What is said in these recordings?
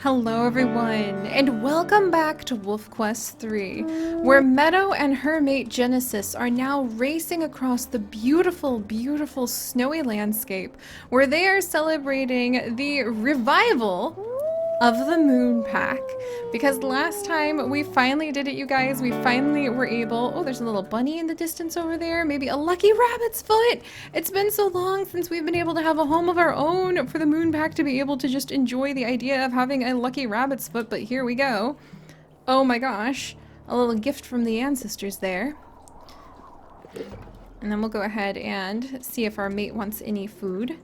Hello everyone, and welcome back to Wolf Quest 3, where Meadow and her mate Genesis are now racing across the beautiful, beautiful snowy landscape, where they are celebrating the revival of the moon pack. Because last time we finally did it, you guys. We finally were able— oh, there's a little bunny in the distance over there. Maybe a lucky rabbit's foot. It's been so long since we've been able to have a home of our own for the moon pack to be able to just enjoy the idea of having a lucky rabbit's foot, but here we go. Oh my gosh. A little gift from the ancestors there. And then we'll go ahead and see if our mate wants any food.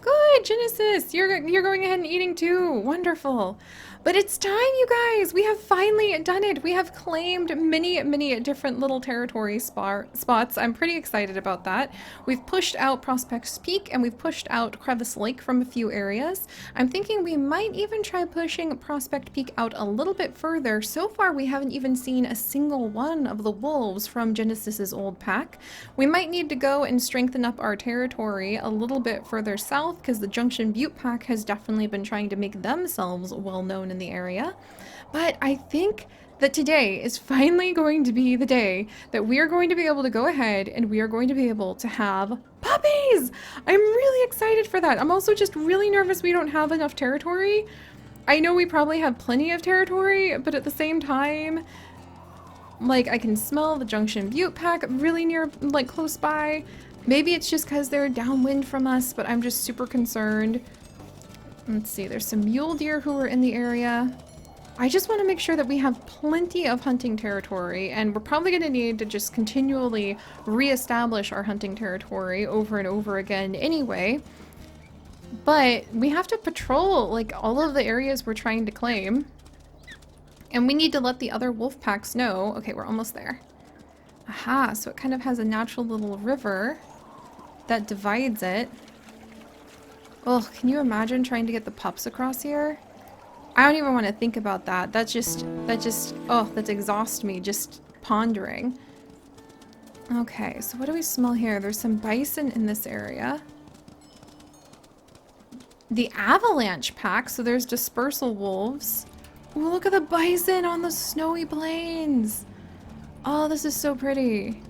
Good, Genesis! You're going ahead and eating too. Wonderful. But it's time, you guys! We have finally done it! We have claimed many different little territory spots. I'm pretty excited about that. We've pushed out Prospect's Peak and we've pushed out Crevice Lake from a few areas. I'm thinking we might even try pushing Prospect Peak out a little bit further. So far, we haven't even seen a single one of the wolves from Genesis's old pack. We might need to go and strengthen up our territory a little bit further south, because the Junction Butte pack has definitely been trying to make themselves well known in the area. But I think that today is finally going to be the day that we are going to be able to go ahead and we are going to be able to have puppies! I'm really excited for that. I'm also just really nervous we don't have enough territory. I know we probably have plenty of territory, but at the same time, like, I can smell the Junction Butte pack really near, like, close by. Maybe it's just because they're downwind from us, but I'm just super concerned. Let's see, there's some mule deer who are in the area. I just want to make sure that we have plenty of hunting territory, and we're probably going to need to just continually reestablish our hunting territory over and over again anyway. But we have to patrol, like, all of the areas we're trying to claim. And we need to let the other wolf packs know. Okay, we're almost there. Aha, so it kind of has a natural little river that divides it. Oh, can you imagine trying to get the pups across here? I don't even want to think about that. That just, oh, that's exhaust me just pondering. Okay, so what do we smell here? There's some bison in this area. The avalanche pack, so there's dispersal wolves. Oh, look at the bison on the snowy plains. Oh, this is so pretty.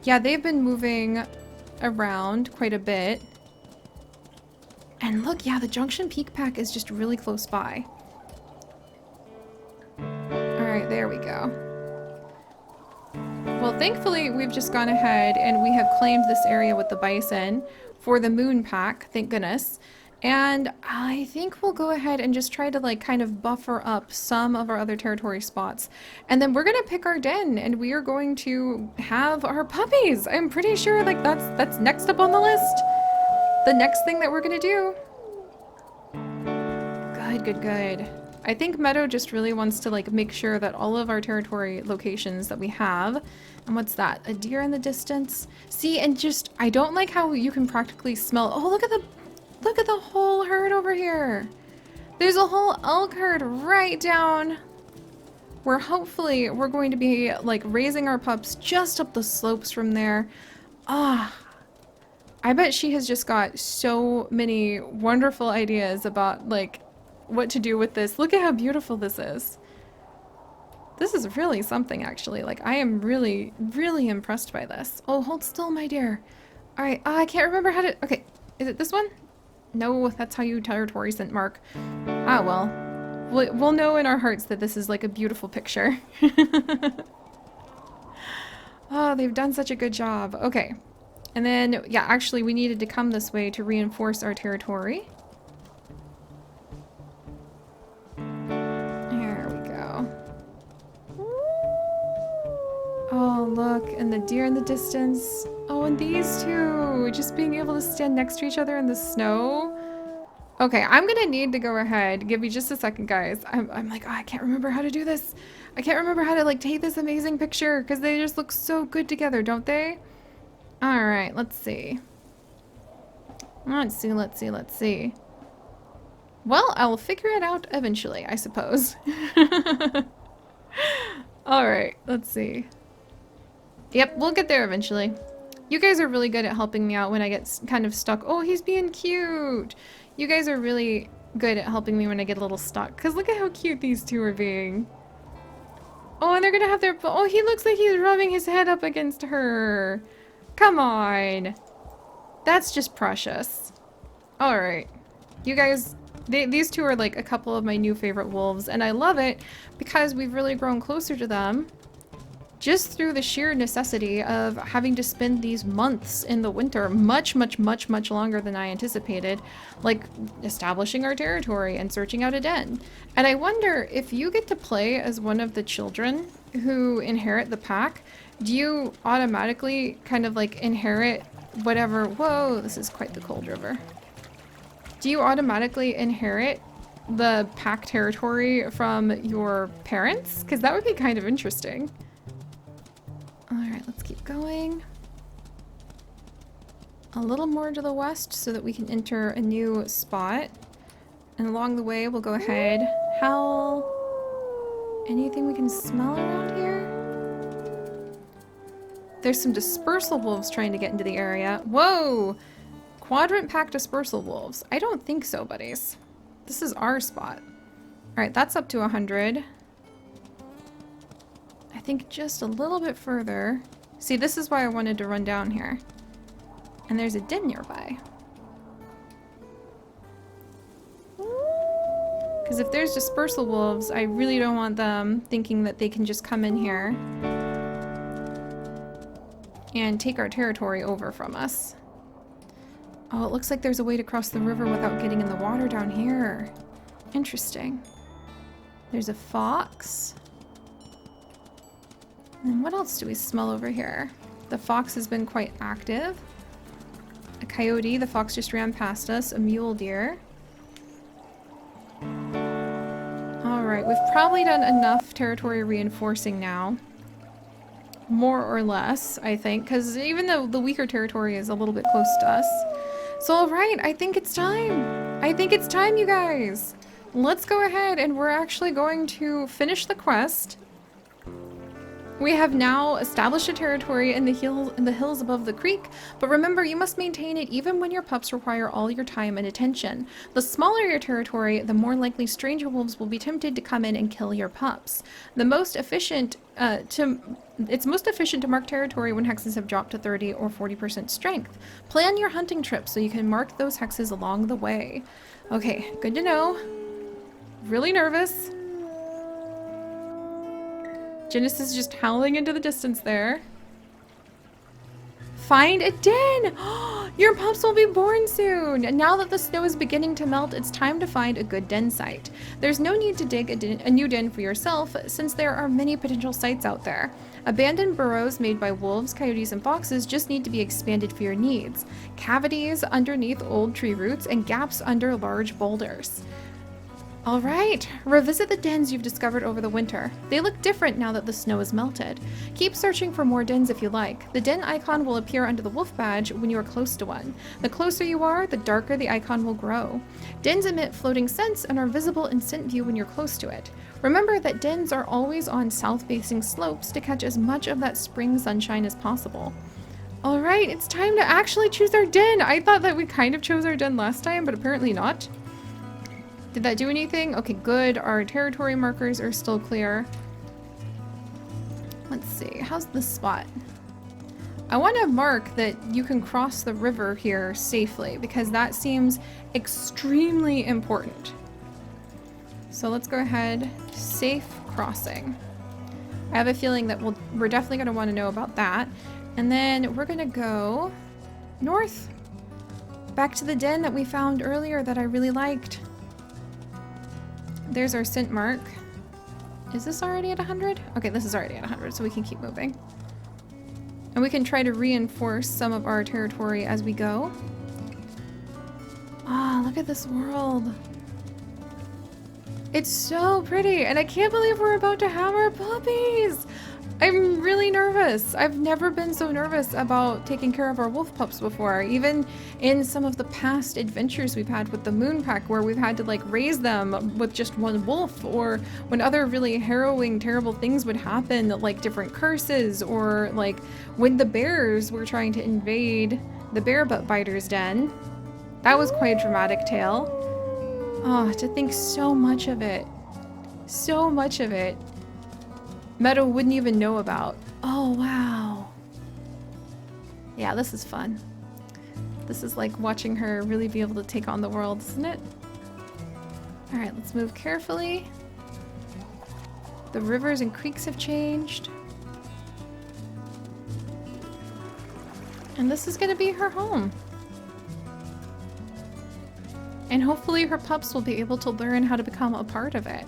Yeah, they've been moving around quite a bit. And look, yeah, the Junction Peak pack is just really close by. Alright, there we go. Well, thankfully, we've just gone ahead and we have claimed this area with the bison for the moon pack, thank goodness. And I think we'll go ahead and just try to, like, kind of buffer up some of our other territory spots. And then we're gonna pick our den and we are going to have our puppies. I'm pretty sure, like, that's next up on the list. The next thing that we're gonna do. Good. I think Meadow just really wants to, like, make sure that all of our territory locations that we have— and what's that? A deer in the distance? See, and just, I don't like how you can practically smell— oh, look at the whole herd over here. There's a whole elk herd right down where hopefully we're going to be, like, raising our pups just up the slopes from there. Ah. I bet she has just got so many wonderful ideas about, like, what to do with this. Look at how beautiful this is. This is really something, actually. Like, I am really impressed by this. Oh, hold still, my dear. All right, I can't remember how to— okay, is it this one? No, that's how you territory scent mark. Ah, well. We'll know in our hearts that this is, like, a beautiful picture. Oh, they've done such a good job. Okay. And then, yeah, actually, we needed to come this way to reinforce our territory. There we go. Oh, look, and the deer in the distance. Oh, and these two, just being able to stand next to each other in the snow. Okay, I'm gonna need to go ahead. Give me just a second, guys. I'm like, oh, I can't remember how to do this. I can't remember how to, like, take this amazing picture, because they just look so good together, don't they? Alright, let's see. Let's see. Well, I'll figure it out eventually, I suppose. Alright, let's see. Yep, we'll get there eventually. You guys are really good at helping me out when I get kind of stuck. Oh, he's being cute! You guys are really good at helping me when I get a little stuck. Because look at how cute these two are being. Oh, and they're gonna have their... Oh, he looks like he's rubbing his head up against her. Come on. That's just precious. Alright. You guys... these two are like a couple of my new favorite wolves. And I love it because we've really grown closer to them. Just through the sheer necessity of having to spend these months in the winter, much longer than I anticipated, like establishing our territory and searching out a den. And I wonder if you get to play as one of the children who inherit the pack, do you automatically kind of like inherit whatever... Whoa, this is quite the cold river. Do you automatically inherit the pack territory from your parents? Because that would be kind of interesting. Alright, let's keep going. A little more to the west so that we can enter a new spot. And along the way, we'll go ahead. Howl. Anything we can smell around here? There's some dispersal wolves trying to get into the area. Whoa! Quadrant pack dispersal wolves. I don't think so, buddies. This is our spot. Alright, that's up to 100. I think just a little bit further. See, this is why I wanted to run down here. And there's a den nearby. Because if there's dispersal wolves, I really don't want them thinking that they can just come in here and take our territory over from us. Oh, it looks like there's a way to cross the river without getting in the water down here. Interesting. There's a fox. And what else do we smell over here? The fox has been quite active. A coyote, the fox just ran past us. A mule deer. Alright, we've probably done enough territory reinforcing now. More or less, I think, because even though the weaker territory is a little bit close to us. So alright, I think it's time. I think it's time, you guys. Let's go ahead and we're actually going to finish the quest. We have now established a territory in the hills above the creek, but remember, you must maintain it even when your pups require all your time and attention. The smaller your territory, the more likely stranger wolves will be tempted to come in and kill your pups. It's most efficient to mark territory when hexes have dropped to 30 or 40% strength. Plan your hunting trips so you can mark those hexes along the way. Okay, good to know. Really nervous. Genesis just howling into the distance there. Find a den! Your pups will be born soon! And now that the snow is beginning to melt, it's time to find a good den site. There's no need to dig a new den for yourself, since there are many potential sites out there. Abandoned burrows made by wolves, coyotes, and foxes just need to be expanded for your needs. Cavities underneath old tree roots and gaps under large boulders. Alright, revisit the dens you've discovered over the winter. They look different now that the snow is melted. Keep searching for more dens if you like. The den icon will appear under the wolf badge when you are close to one. The closer you are, the darker the icon will grow. Dens emit floating scents and are visible in scent view when you're close to it. Remember that dens are always on south-facing slopes to catch as much of that spring sunshine as possible. Alright, it's time to actually choose our den! I thought that we kind of chose our den last time, but apparently not. Did that do anything? Okay, good. Our territory markers are still clear. Let's see. How's this spot? I want to mark that you can cross the river here safely because that seems extremely important. So let's go ahead. Safe crossing. I have a feeling that we're definitely going to want to know about that. And then we're going to go north. Back to the den that we found earlier that I really liked. There's our scent mark. Is this already at 100? Okay, this is already at 100, so we can keep moving. And we can try to reinforce some of our territory as we go. Ah, look at this world. It's so pretty, and I can't believe we're about to have our puppies. I'm really nervous. I've never been so nervous about taking care of our wolf pups before. Even in some of the past adventures we've had with the moon pack where we've had to like raise them with just one wolf, or when other really harrowing, terrible things would happen, like different curses, or like when the bears were trying to invade the bear butt biter's den. That was quite a dramatic tale. Oh, to think so much of it. So much of it. MEADOW wouldn't even know about. Oh, wow. Yeah, this is fun. This is like watching her really be able to take on the world, isn't it? Alright, let's move carefully. The rivers and creeks have changed. And this is gonna be her home. And hopefully her pups will be able to learn how to become a part of it.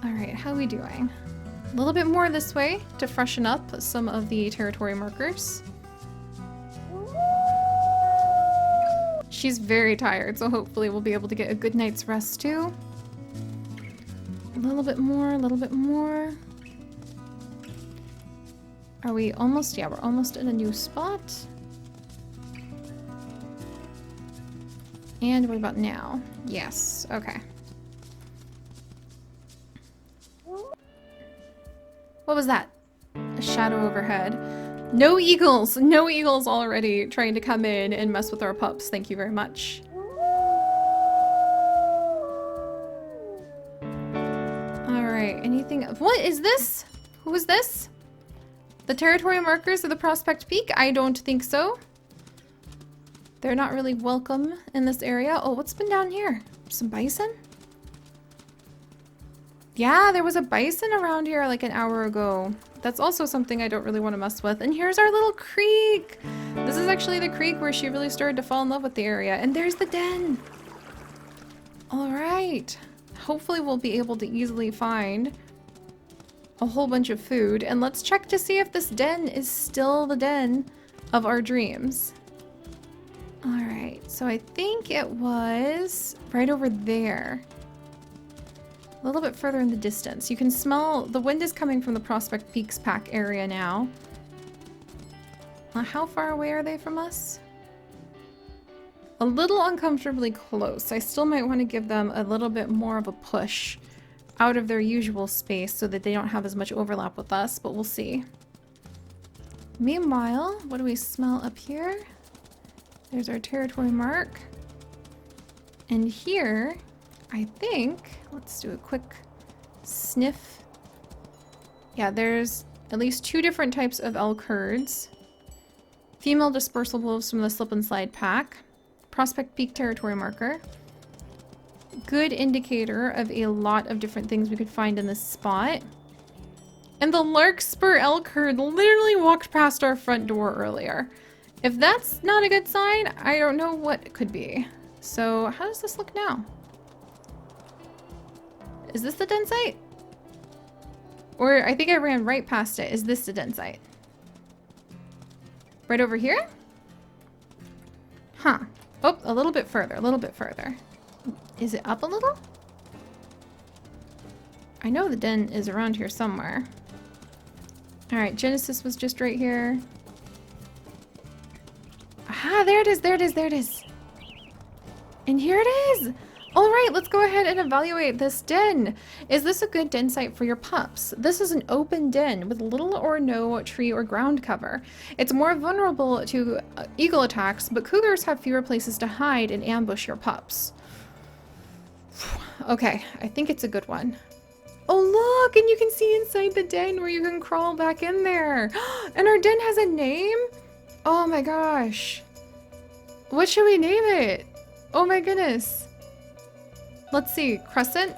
Alright, how are we doing? A little bit more this way to freshen up some of the territory markers. She's very tired, so hopefully we'll be able to get a good night's rest too. A little bit more, a little bit more. Are we almost? Yeah, we're almost in a new spot. And what about now? Yes, okay. What was that? A shadow overhead. No eagles! No eagles already trying to come in and mess with our pups. Thank you very much. Alright, anything? What is this? Who is this? The territory markers of the Prospect Peak? I don't think so. They're not really welcome in this area. Oh, what's been down here? Some bison? Yeah, there was a bison around here like an hour ago. That's also something I don't really want to mess with. And here's our little creek. This is actually the creek where she really started to fall in love with the area. And there's the den. All right. Hopefully we'll be able to easily find a whole bunch of food. And let's check to see if this den is still the den of our dreams. All right. So I think it was right over there. A little bit further in the distance. You can smell the wind is coming from the Prospect Peaks pack area now. How far away are they from us? A little uncomfortably close. I still might want to give them a little bit more of a push out of their usual space so that they don't have as much overlap with us, but we'll see. Meanwhile, what do we smell up here? There's our territory mark. And here, I think, let's do a quick sniff. Yeah, there's at least 2 different types of elk herds. Female dispersal wolves from the slip and slide pack. Prospect Peak territory marker. Good indicator of a lot of different things we could find in this spot. And the Larkspur elk herd literally walked past our front door earlier. If that's not a good sign, I don't know what it could be. So how does this look now? Is this the den site? Or I think I ran right past it. Is this the den site? Right over here? Huh. Oh, a little bit further, a little bit further. Is it up a little? I know the den is around here somewhere. Alright, Genesis was just right here. Ah, there it is, there it is, there it is. And here it is! Alright, let's go ahead and evaluate this den. Is this a good den site for your pups? This is an open den with little or no tree or ground cover. It's more vulnerable to eagle attacks, but cougars have fewer places to hide and ambush your pups. Okay, I think it's a good one. Oh look, and you can see inside the den where you can crawl back in there. And our den has a name? Oh my gosh. What should we name it? Oh my goodness. Let's see, Crescent.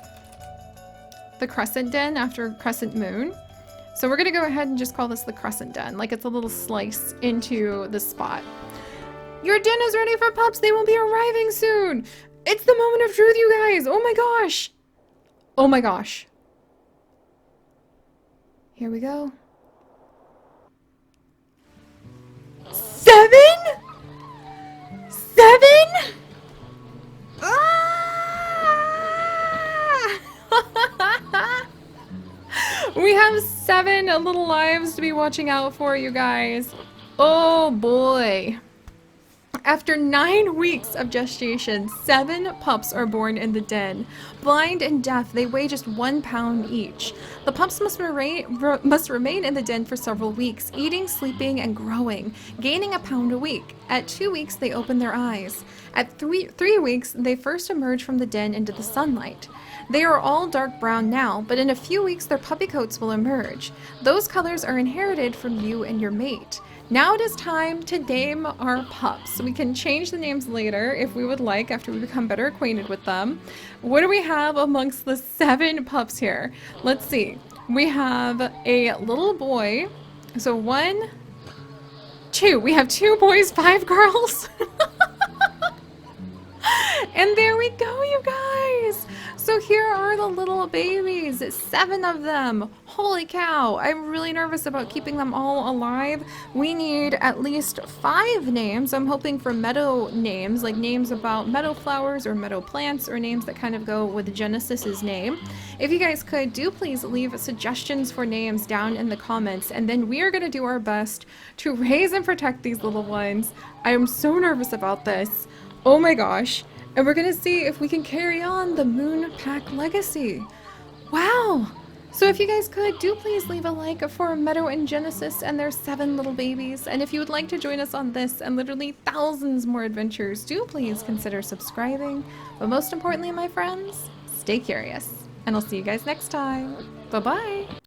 The Crescent Den after Crescent Moon. So we're gonna go ahead and just call this the Crescent Den, like it's a little slice into the spot. Your den is ready for pups, they will be arriving soon. It's the moment of truth, you guys. Oh my gosh. Oh my gosh. Here we go. 7? 7? Ah! We have 7 little lives to be watching out for, you guys. Oh boy. After 9 weeks of gestation, 7 pups are born in the den. Blind and deaf, they weigh just 1 pound each. The pups must remain in the den for several weeks, eating, sleeping, and growing, gaining a pound a week. At 2 weeks, they open their eyes. At 3 weeks, they first emerge from the den into the sunlight. They are all dark brown now, but in a few weeks their puppy coats will emerge. Those colors are inherited from you and your mate. Now it is time to name our pups. We can change the names later if we would like after we become better acquainted with them. What do we have amongst the 7 pups here? Let's see. We have a little boy. So 1, 2. We have 2 boys, 5 girls. And there we go, you guys. So here are the little babies, 7 of them. Holy cow, I'm really nervous about keeping them all alive. We need at least 5 names. I'm hoping for meadow names, like names about meadow flowers or meadow plants, or names that kind of go with Genesis's name. If you guys could, do please leave suggestions for names down in the comments, and then we are going to do our best to raise and protect these little ones. I am so nervous about this. Oh my gosh. And we're gonna see if we can carry on the Moon Pack legacy. Wow! So if you guys could, do please leave a like for Meadow and Genesis and their 7 little babies. And if you would like to join us on this and literally thousands more adventures, do please consider subscribing. But most importantly, my friends, stay curious. And I'll see you guys next time. Bye-bye!